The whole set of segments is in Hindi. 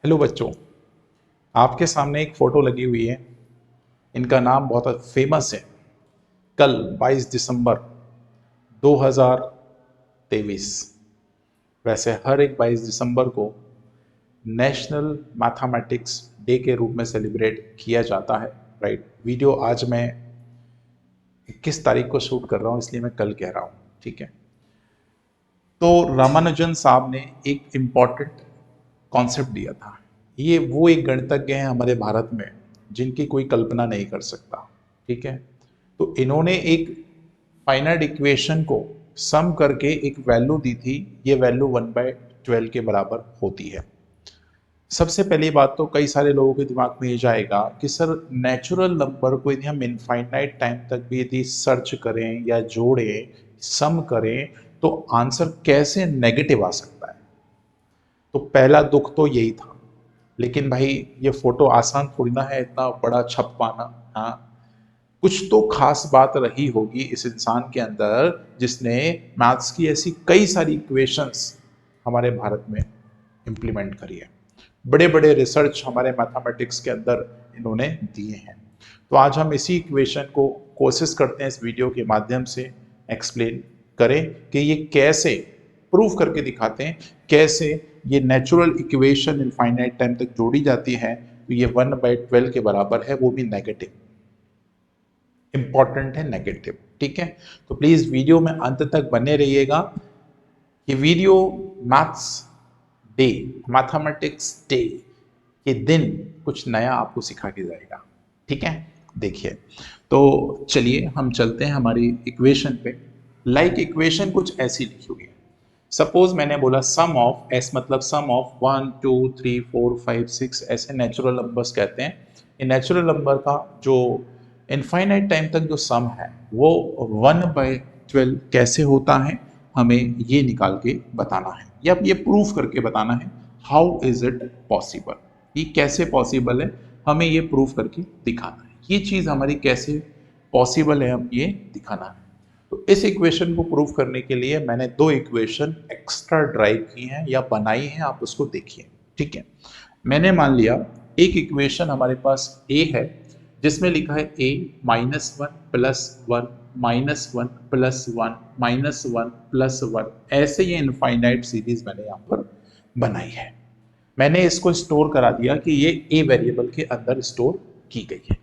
हेलो बच्चों, आपके सामने एक फ़ोटो लगी हुई है। इनका नाम बहुत फेमस है। कल 22 दिसंबर 2023, वैसे हर एक 22 दिसंबर को नेशनल मैथमेटिक्स डे के रूप में सेलिब्रेट किया जाता है। राइट। वीडियो आज मैं 21 तारीख को शूट कर रहा हूँ, इसलिए मैं कल कह रहा हूँ। ठीक है। तो रामानुजन साहब ने एक इम्पॉर्टेंट कॉन्सेप्ट दिया था। ये वो एक गणितज्ञ हैं हमारे भारत में जिनकी कोई कल्पना नहीं कर सकता। ठीक है। तो इन्होंने एक फाइनाइट इक्वेशन को सम करके एक वैल्यू दी थी। ये वैल्यू 1/12 के बराबर होती है। सबसे पहली बात तो कई सारे लोगों के दिमाग में ये जाएगा कि सर, नेचुरल नंबर को यदि हम इनफाइनाइट टाइम तक भी यदि सर्च करें या जोड़ें, सम करें, तो आंसर कैसे नेगेटिव आ सकता है। तो पहला दुख तो यही था। लेकिन भाई, ये फोटो आसान थोड़ी ना है इतना बड़ा छप पाना। हाँ, कुछ तो खास बात रही होगी इस इंसान के अंदर जिसने मैथ्स की ऐसी कई सारी इक्वेशंस हमारे भारत में इंप्लीमेंट करी है। बड़े बड़े रिसर्च हमारे मैथमेटिक्स के अंदर इन्होंने दिए हैं। तो आज हम इसी इक्वेशन को कोशिश करते हैं इस वीडियो के माध्यम से एक्सप्लेन करें कि ये कैसे प्रूव करके दिखाते हैं, कैसे ये नेचुरल इक्वेशन इनफाइनाइट टाइम तक जोड़ी जाती है। तो ये 1/12 के बराबर है, वो भी नेगेटिव। इंपॉर्टेंट है नेगेटिव। ठीक है। तो प्लीज वीडियो में अंत तक बने रहिएगा। ये video maths day, mathematics day के दिन कुछ नया आपको सिखा के जाएगा। ठीक है। देखिए, तो चलिए हम चलते हैं हमारी इक्वेशन पे। लाइक इक्वेशन कुछ ऐसी लिखी हुई है। सपोज मैंने बोला सम ऑफ एस, मतलब सम ऑफ 1 2 3 4 5 6, ऐसे नेचुरल नंबर्स कहते हैं। ये नेचुरल नंबर का जो इनफाइनाइट टाइम तक जो सम है वो 1/12 कैसे होता है, हमें ये निकाल के बताना है या ये प्रूफ करके बताना है। हाउ इज इट पॉसिबल, ये कैसे पॉसिबल है, हमें ये प्रूफ करके दिखाना है। ये चीज़ हमारी कैसे पॉसिबल है, हम ये दिखाना है। तो इस इक्वेशन को प्रूव करने के लिए मैंने दो इक्वेशन एक्स्ट्रा ड्राइव की हैं या बनाई हैं, आप उसको देखिए। ठीक है। मैंने मान लिया एक इक्वेशन हमारे पास ए है जिसमें लिखा है a -1 + 1 -1 + 1 -1 + 1, ऐसे ये इनफाइनाइट सीरीज मैंने यहाँ पर बनाई है। मैंने इसको स्टोर करा दिया कि ये ए वेरिएबल के अंदर स्टोर की गई है।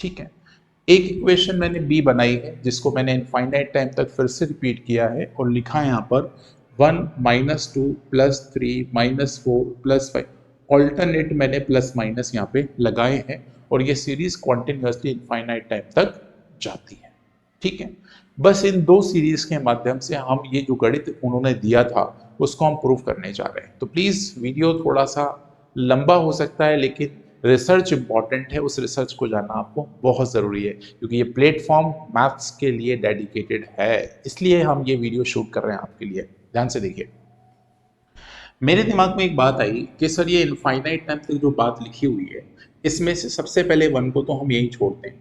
ठीक है। एक इक्वेशन मैंने बी बनाई है जिसको मैंने इनफाइनाइट टाइम तक फिर से रिपीट किया है और लिखा है यहाँ पर 1 -2 + 3 -4 + 5। ऑल्टरनेट मैंने प्लस माइनस यहाँ पे लगाए हैं और ये सीरीज कॉन्टिन्यूसली इनफाइनाइट टाइम तक जाती है। ठीक है। बस इन दो सीरीज के माध्यम से हम ये जो गणित उन्होंने दिया था उसको हम प्रूव करने जा रहे हैं। तो प्लीज वीडियो थोड़ा सा लंबा हो सकता है, लेकिन रिसर्च इंपॉर्टेंट है, उस रिसर्च को जानना आपको बहुत ज़रूरी है क्योंकि ये प्लेटफॉर्म मैथ्स के लिए डेडिकेटेड है, इसलिए हम ये वीडियो शूट कर रहे हैं आपके लिए। ध्यान से देखिए। मेरे दिमाग में एक बात आई कि सर, ये इनफाइनाइट टाइम तक जो बात लिखी हुई है इसमें से सबसे पहले 1 को तो हम यही छोड़ते हैं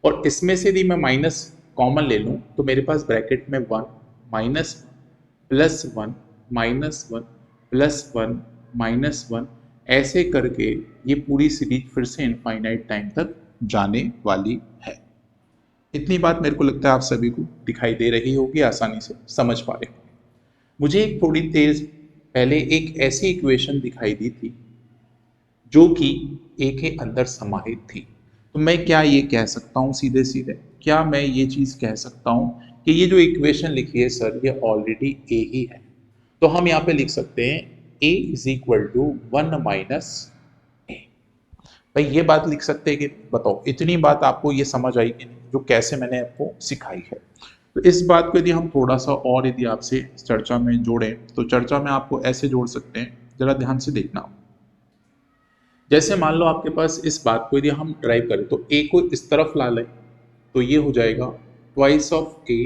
और इसमें से यदि मैं माइनस कॉमन ले लूँ तो मेरे पास ब्रैकेट में 1 -1 +1 -1 +1 -1, ऐसे करके ये पूरी सीरीज फिर से इनफाइनाइट टाइम तक जाने वाली है। इतनी बात मेरे को लगता है आप सभी को दिखाई दे रही होगी, आसानी से समझ पा रहे होंगे। मुझे एक थोड़ी देर पहले एक ऐसी इक्वेशन दिखाई दी थी जो कि ए के अंदर समाहित थी। तो मैं क्या ये कह सकता हूँ सीधे सीधे, क्या मैं ये चीज़ कह सकता हूँ कि ये जो इक्वेशन लिखी है सर, ये ऑलरेडी ए ही है। तो हम यहाँ पे लिख सकते हैं a = 1 - a। भाई, ये बात लिख सकते हैं कि बताओ, इतनी बात आपको ये समझ आई कि नहीं, जो कैसे मैंने आपको सिखाई है। तो इस बात को यदि हम थोड़ा सा और यदि आपसे चर्चा में जोड़ें तो चर्चा में आपको ऐसे जोड़ सकते हैं, जरा ध्यान से देखना। जैसे मान लो आपके पास इस बात को यदि हम ड्राइव करें तो a को इस तरफ ला लें तो ये हो जाएगा ट्वाइस ऑफ a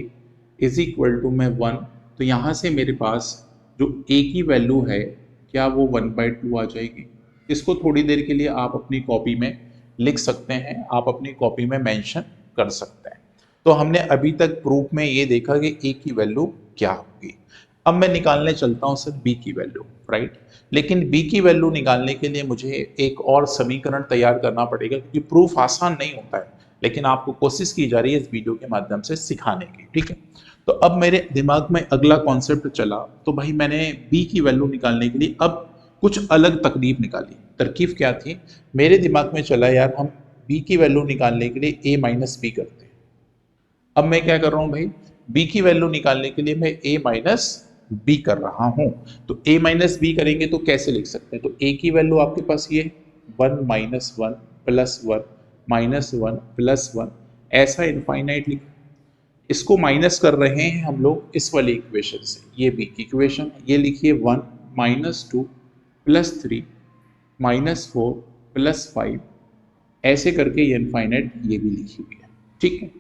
= में 1। तो यहाँ से मेरे पास जो a की वैल्यू है, क्या वो 1/2 आ जाएगी। इसको थोड़ी देर के लिए आप अपनी कॉपी में लिख सकते हैं, आप अपनी कॉपी में मेंशन कर सकते हैं। तो हमने अभी तक प्रूफ में ये देखा कि a की वैल्यू क्या होगी। अब मैं निकालने चलता हूं सर बी की वैल्यू, राइट। लेकिन बी की वैल्यू निकालने के लिए मुझे एक और समीकरण तैयार करना पड़ेगा, क्योंकि प्रूफ आसान नहीं होता है, लेकिन आपको कोशिश की जा रही है इस वीडियो के माध्यम से सिखाने की, ठीक है। तो अब मेरे दिमाग में अगला कॉन्सेप्ट चला, तो भाई मैंने बी की वैल्यू निकालने के लिए अब कुछ अलग तरकीब निकाली। तरकीब क्या थी, मेरे दिमाग में चला यार हम बी की वैल्यू निकालने के लिए ए माइनस बी करते हैं। अब मैं क्या कर रहा हूं भाई, b की वैल्यू निकालने के लिए मैं a माइनस बी कर रहा हूं। तो a माइनस बी करेंगे तो कैसे लिख सकते हैं, तो a की वैल्यू आपके पास ये 1 minus one plus one minus one plus one, ऐसा इनफाइनाइट लिख, इसको माइनस कर रहे हैं हम लोग इस वाली इक्वेशन से, ये b की इक्वेशन है, ये लिखिए 1 minus two plus three minus four plus five, ऐसे करके ये इनफाइनाइट ये भी लिखी हुई है, ठीक है।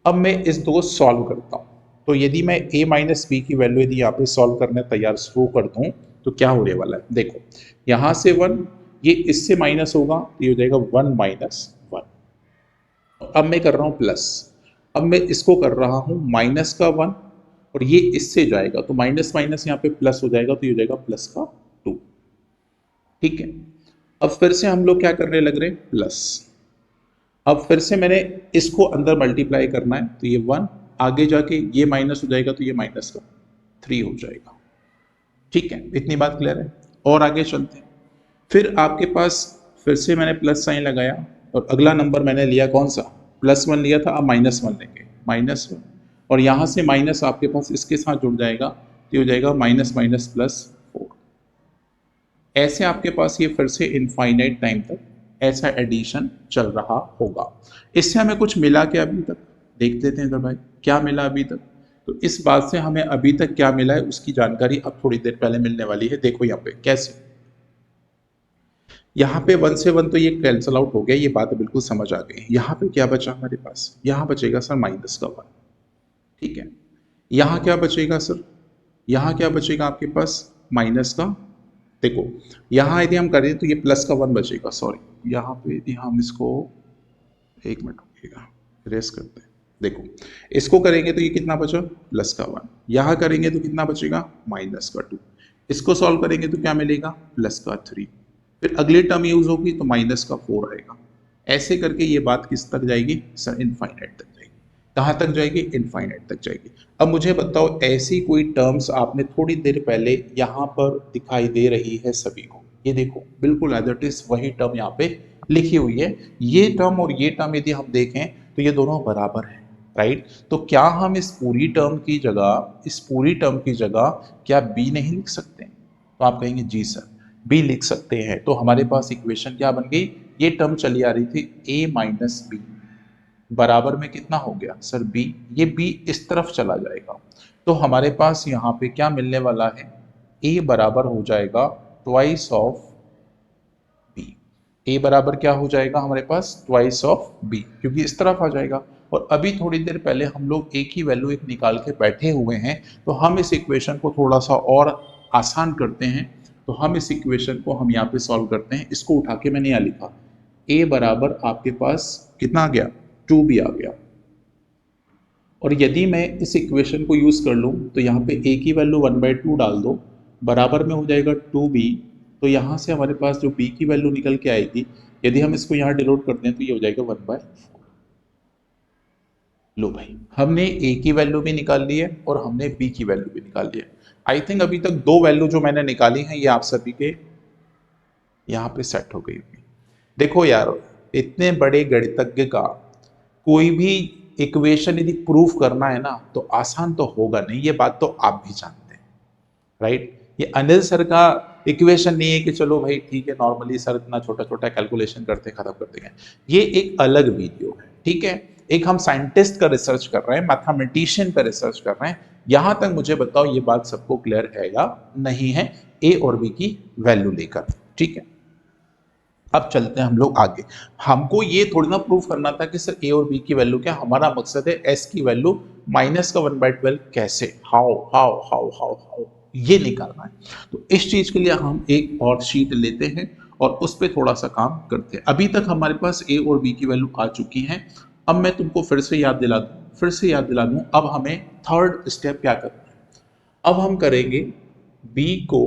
अब मैं इस दो को सॉल्व करता हूं, तो यदि मैं a माइनस बी की वैल्यू यदि यहाँ पे सॉल्व करने तैयार शुरू कर दूं तो क्या होने वाला है, देखो यहां से 1, ये इससे माइनस होगा तो ये हो जाएगा 1 माइनस वन। अब मैं कर रहा हूं प्लस, अब मैं इसको कर रहा हूं माइनस का 1 और ये इससे जाएगा तो माइनस माइनस यहाँ पे प्लस हो जाएगा तो ये हो जाएगा प्लस का 2, ठीक है। अब फिर से हम लोग क्या करने लग रहे हैं, प्लस। अब फिर से मैंने इसको अंदर मल्टीप्लाई करना है, तो ये 1 आगे जाके ये माइनस हो जाएगा तो ये माइनस का 3 हो जाएगा, ठीक है। इतनी बात क्लियर है। और आगे चलते हैं, फिर आपके पास फिर से मैंने प्लस साइन लगाया और अगला नंबर मैंने लिया कौन सा, +1 लिया था, अब -1 लेंगे, -1 और यहाँ से माइनस आपके पास इसके साथ जुड़ जाएगा तो ये हो जाएगा माइनस माइनस प्लस 4। ऐसे आपके पास ये फिर से इनफाइनाइट टाइम तक ऐसा एडिशन चल रहा होगा। इससे हमें कुछ मिला क्या अभी तक, देख लेते हैं तो भाई क्या मिला अभी तक। तो इस बात से हमें अभी तक क्या मिला है उसकी जानकारी अब थोड़ी देर पहले मिलने वाली है। देखो यहाँ पे कैसे, यहाँ पे 1 से 1 तो ये कैंसल आउट हो गया, ये बात बिल्कुल समझ आ गई। यहाँ पे क्या बचा हमारे पास, यहाँ बचेगा सर माइनस का 1, ठीक है। यहाँ क्या बचेगा सर, यहाँ क्या बचेगा आपके पास माइनस का, देखो यहाँ यदि हम करें तो ये प्लस का 1 बचेगा, सॉरी यहाँ पे यदि हम इसको एक मिनट रुकिएगा रेस करते हैं, देखो इसको करेंगे तो ये कितना बचा प्लस का 1, यहाँ करेंगे तो कितना बचेगा माइनस का 2, इसको सॉल्व करेंगे तो क्या मिलेगा प्लस का 3, फिर अगली टर्म यूज होगी तो माइनस का 4 आएगा। ऐसे करके ये बात किस तक जाएगी सर, इनफाइनाइट तक जाएगी। कहाँ तक जाएगी, इनफाइनाइट तक जाएगी। अब मुझे बताओ ऐसी कोई टर्म्स आपने थोड़ी देर पहले यहाँ पर दिखाई दे रही है सभी को, ये देखो बिल्कुल एज इट इज वही टर्म यहाँ पे लिखी हुई है। ये टर्म और ये टर्म यदि हम देखें तो ये दोनों बराबर है, राइट। तो क्या हम इस पूरी टर्म की जगह क्या बी नहीं लिख सकते, तो आप कहेंगे जी सर बी लिख सकते हैं। तो हमारे पास इक्वेशन क्या बन गई, ये टर्म चली आ रही थी a माइनस बी बराबर में कितना हो गया सर b, ये b इस तरफ चला जाएगा तो हमारे पास यहाँ पे क्या मिलने वाला है, a बराबर हो जाएगा ट्वाइस ऑफ b, a बराबर क्या हो जाएगा हमारे पास ट्वाइस ऑफ b, क्योंकि इस तरफ आ जाएगा। और अभी थोड़ी देर पहले हम लोग a की वैल्यू एक निकाल के बैठे हुए हैं, तो हम इस इक्वेशन को थोड़ा सा और आसान करते हैं। तो हम इस इक्वेशन को हम यहाँ पे सॉल्व करते हैं, इसको उठा के मैंने यहाँ लिखा a बराबर आपके पास कितना आ गया 2b आ गया। और यदि मैं इस इक्वेशन को यूज कर लूँ तो यहाँ पे a की वैल्यू 1/2 डाल दो, बराबर में हो जाएगा 2b, तो यहाँ से हमारे पास जो b की वैल्यू निकल के आएगी, यदि हम इसको यहाँ डिनोट करते हैं तो ये हो जाएगा 1/4। लो भाई हमने a की वैल्यू भी निकाल ली है और हमने b की वैल्यू भी निकाल ली है। आई थिंक अभी तक दो वैल्यू जो मैंने निकाली हैं ये आप सभी के यहाँ पे सेट हो गई होगी। देखो यार इतने बड़े गणितज्ञ का कोई भी इक्वेशन यदि प्रूफ करना है ना तो आसान तो होगा नहीं, ये बात तो आप भी जानते हैं, राइट। ये अनिल सर का इक्वेशन नहीं है कि चलो भाई ठीक है नॉर्मली सर इतना छोटा छोटा कैलकुलेशन करते खत्म कर देंगे। ये एक अलग वीडियो है, ठीक है। एक हम साइंटिस्ट का रिसर्च कर रहे हैं, मैथमेटिशियन का रिसर्च कर रहे हैं। यहां तक मुझे बताओ ये बात सबको क्लियर है या नहीं है ए और बी की वैल्यू लेकर, ठीक है। अब चलते हैं हम लोग आगे। हमको ये थोड़ी ना प्रूफ करना था कि सर ए और बी की वैल्यू क्या, हमारा मकसद है एस की वैल्यू माइनस का 1/12 कैसे, how how how how how ये निकालना है। तो इस चीज के लिए हम एक और शीट लेते हैं और उस पर थोड़ा सा काम करते हैं। अभी तक हमारे पास ए और बी की वैल्यू आ चुकी हैं। अब मैं तुमको फिर से याद दिला दूं अब हमें थर्ड स्टेप क्या करना है। अब हम करेंगे b को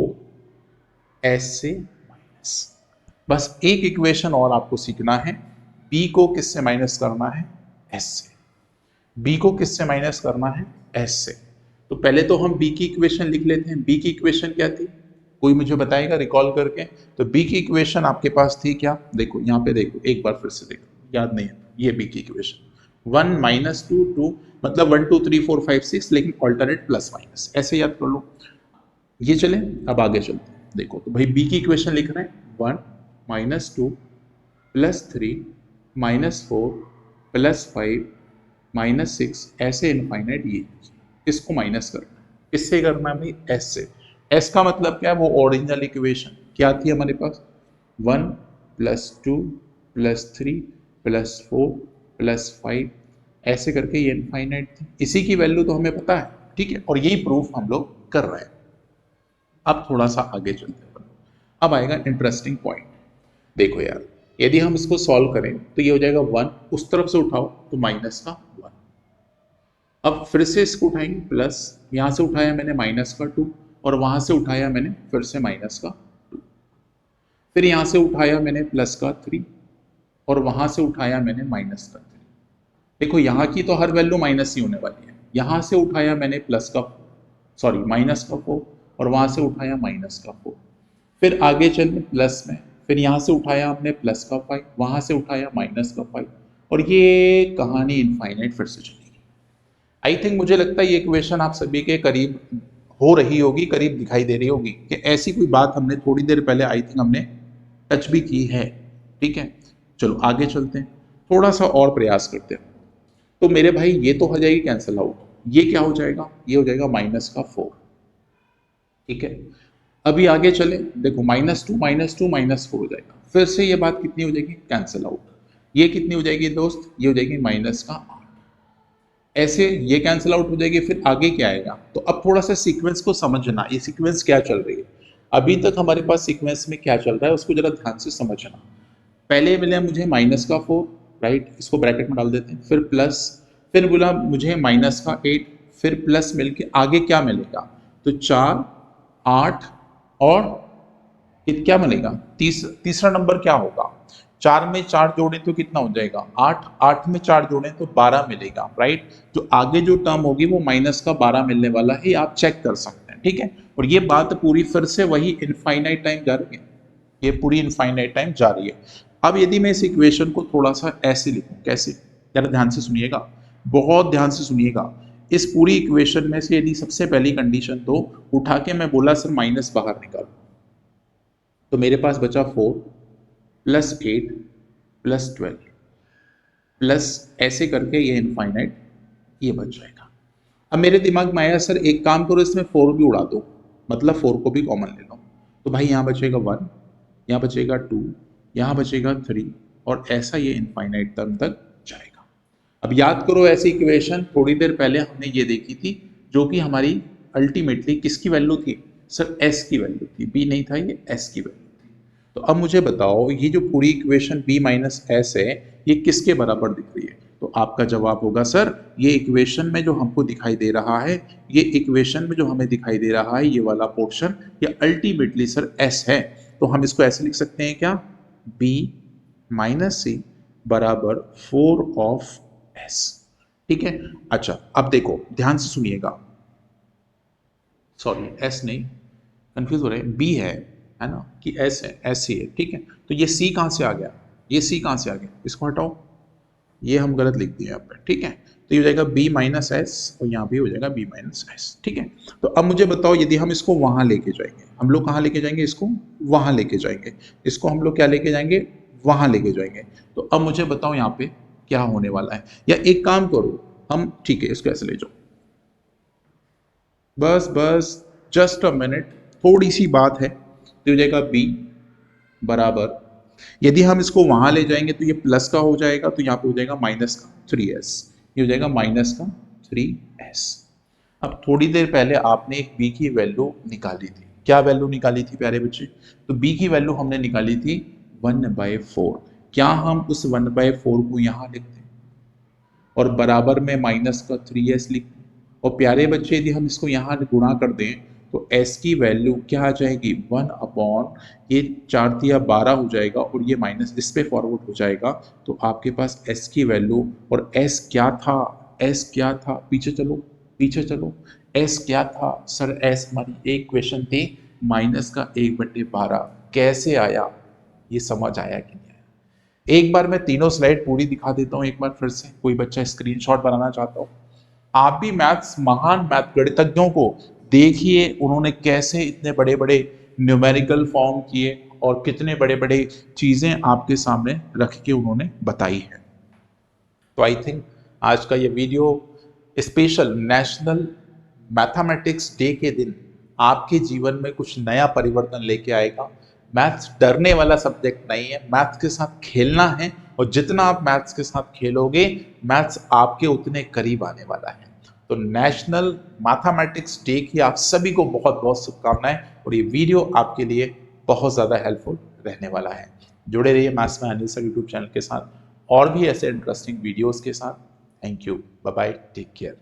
s से माइनस। बस एक इक्वेशन और आपको सीखना है, b को किससे माइनस करना है, s से। b को किससे माइनस करना है, s से। तो पहले तो हम b की इक्वेशन लिख लेते हैं। b की इक्वेशन क्या थी, कोई मुझे बताएगा रिकॉल करके? तो b की इक्वेशन आपके पास थी क्या, देखो यहाँ पे देखो, एक बार फिर से देखो, याद नहीं है, ये b की इक्वेशन 1 माइनस 2 2, मतलब 1 2 3 4 5 6, लेकिन ऑल्टरनेट प्लस माइनस, ऐसे याद कर लो। ये चले, अब आगे चलते हैं। देखो तो भाई बी की इक्वेशन लिख रहे हैं 1 minus 2 plus 3 minus 4 plus 5 minus 6, ऐसे इनफाइनाइट। ये इसको माइनस करना है, किससे करना है भाई, एस से। एस का मतलब क्या है, वो ओरिजिनल इक्वेशन क्या थी हमारे पास, 1 प्लस 2 प्लस 3 प्लस 4 प्लस 5, ऐसे करके ये इनफाइनाइट थी। इसी की वैल्यू तो हमें पता है, ठीक है, और यही प्रूफ हम लोग कर रहे हैं। अब थोड़ा सा आगे चलते हैं, अब आएगा इंटरेस्टिंग पॉइंट। देखो यार, यदि हम इसको सॉल्व करें तो ये हो जाएगा 1, उस तरफ से उठाओ तो माइनस का 1। अब फिर से इसको उठाएंगे प्लस, यहां से उठाया मैंने माइनस का 2, और वहां से उठाया मैंने फिर से माइनस का 2, फिर यहां से उठाया मैंने प्लस का 3, और वहां से उठाया मैंने माइनस का 3। देखो यहाँ की तो हर वैल्यू माइनस ही होने वाली है। यहां से उठाया मैंने प्लस का, सॉरी माइनस का 4, और वहां से उठाया माइनस का 4, फिर आगे चले प्लस में, फिर यहाँ से उठाया हमने प्लस का 5, वहां से उठाया माइनस का 5, और ये कहानी इनफाइनाइट फिर से चलेगी। आई थिंक मुझे लगता है ये इक्वेशन आप सभी के करीब हो रही होगी, करीब दिखाई दे रही होगी कि ऐसी कोई बात हमने थोड़ी देर पहले आई थिंक हमने टच भी की है। ठीक है, चलो आगे चलते हैं, थोड़ा सा और प्रयास करते हैं। तो मेरे भाई ये तो हो जाएगी कैंसिल आउट, ये क्या हो जाएगा, ये हो जाएगा माइनस का 4। ठीक है, अभी आगे चले, देखो माइनस 2 माइनस 2 माइनस 4 हो जाएगा, फिर से ये बात कितनी हो जाएगी, कैंसिल आउट। ये कितनी हो जाएगी दोस्त, ये हो जाएगी माइनस का 8। ऐसे ये कैंसिल आउट हो जाएगी, फिर आगे क्या आएगा। तो अब थोड़ा सा सीक्वेंस को समझना, ये सीक्वेंस क्या चल रही है, अभी तक हमारे पास सीक्वेंस में क्या चल रहा है उसको जरा ध्यान से समझना। पहले मिला मुझे माइनस का 4, राइट, इसको ब्रैकेट में डाल देते हैं, फिर प्लस, फिर बोला मुझे माइनस का 8, फिर प्लस मिलके आगे क्या मिलेगा, तो 4 8, और क्या मिलेगा, तीसरा नंबर क्या होगा, 4 में 4 जोड़े तो कितना हो जाएगा 8, 8 में 4 जोड़े तो 12 मिलेगा, राइट। जो आगे जो टर्म होगी वो माइनस का 12 मिलने वाला है, आप चेक कर सकते हैं। ठीक है, और ये बात पूरी फिर से वही इनफाइनाइट टाइम जा रही है, ये पूरी इनफाइनाइट टाइम जा रही है। अब यदि मैं इस इक्वेशन को थोड़ा सा ऐसे लिखूं, कैसे, जरा ध्यान से सुनिएगा, बहुत ध्यान से सुनिएगा। इस पूरी इक्वेशन में से यदि सबसे पहली कंडीशन तो उठा के मैं बोला सर माइनस बाहर निकालो, तो मेरे पास बचा 4 प्लस 8 प्लस 12 प्लस, ऐसे करके ये इनफाइनाइट ये बच जाएगा। अब मेरे दिमाग में आया सर एक काम करो इसमें 4 भी उड़ा दो, मतलब 4 को भी कॉमन ले लो, तो भाई यहाँ बचेगा 1, यहाँ बचेगा 2, यहाँ बचेगा 3, और ऐसा ये इनफाइनाइट टर्म तक जाएगा। अब याद करो ऐसी इक्वेशन थोड़ी देर पहले हमने ये देखी थी, जो कि हमारी अल्टीमेटली किसकी वैल्यू थी, सर एस की वैल्यू थी, बी नहीं था, ये एस की वैल्यू थी। तो अब मुझे बताओ ये जो पूरी इक्वेशन b माइनस एस है ये किसके बराबर दिख रही है, तो आपका जवाब होगा सर ये इक्वेशन में जो हमको दिखाई दे रहा है, ये इक्वेशन में जो हमें दिखाई दे रहा है ये वाला पोर्शन, ये अल्टीमेटली सर s है। तो हम इसको ऐसे लिख सकते हैं क्या, b माइनस सी बराबर 4 ऑफ s। ठीक है, अच्छा अब देखो ध्यान से सुनिएगा, सॉरी s नहीं, कंफ्यूज हो रहे हैं, b है ना, कि s है, s ही है। ठीक है, तो ये c कहाँ से आ गया, ये c कहाँ से आ गया, इसको हटाओ, ये हम गलत लिख दिए यहाँ पे। ठीक है, तो ये हो जाएगा b माइनस एस, और यहाँ भी हो जाएगा b माइनस एस। ठीक है, तो अब मुझे बताओ यदि हम इसको वहां लेके जाएंगे, हम लोग कहाँ लेके जाएंगे, इसको वहां लेके जाएंगे, इसको हम लोग क्या लेके जाएंगे, वहां लेके जाएंगे। तो अब मुझे बताओ यहाँ पे क्या होने वाला है, या एक काम करो हम, ठीक है इसको ऐसे ले जाओ, बस बस जस्ट अ मिनट, थोड़ी सी बात है। तो हो जाएगा b बराबर, यदि हम इसको वहां ले जाएंगे तो ये प्लस का हो जाएगा, तो यहाँ पे हो जाएगा माइनस का 3s, ये हो जाएगा माइनस का 3s। अब थोड़ी देर पहले आपने एक b की वैल्यू निकाली थी, क्या वैल्यू निकाली थी प्यारे बच्चे, तो b की वैल्यू हमने निकाली थी 1/4। क्या हम उस 1/4 को यहाँ लिखते और बराबर में माइनस का 3s लिखते, और प्यारे बच्चे यदि हम इसको यहाँ गुणा कर दें तो s की वैल्यू क्या आ जाएगी 1 ये 4×3 12 हो जाएगा और ये माइनस इस पे फॉरवर्ड हो जाएगा। तो आपके पास s की वैल्यू और s क्या था, s क्या था, पीछे चलो पीछे चलो, s क्या था सर, s हमारी एक क्वेश्चन थी -1/12। कैसे आया, ये समझ आया कि नहीं आया? एक बार मैं तीनों स्लाइड पूरी दिखा देता हूँ एक बार फिर से, कोई बच्चा स्क्रीनशॉट बनाना चाहता हो। आप भी मैथ्स महान मैथ गणितज्ञों को देखिए, उन्होंने कैसे इतने बड़े बड़े न्यूमेरिकल फॉर्म किए और कितने बड़े बड़े चीजें आपके सामने रख के उन्होंने बताई है। तो आई थिंक आज का ये video special national mathematics day के दिन आपके जीवन में कुछ नया परिवर्तन लेके आएगा। मैथ्स डरने वाला सब्जेक्ट नहीं है, मैथ्स के साथ खेलना है और जितना आप मैथ्स के साथ खेलोगे मैथ्स आपके उतने करीब आने वाला है। तो नेशनल मैथमेटिक्स डे की आप सभी को बहुत बहुत शुभकामनाएं और ये वीडियो आपके लिए बहुत ज़्यादा हेल्पफुल रहने वाला है। जुड़े रहिए मैथ्स में अनिल सर यूट्यूब चैनल के साथ और भी ऐसे इंटरेस्टिंग वीडियोस के साथ। Thank you, bye bye, take care.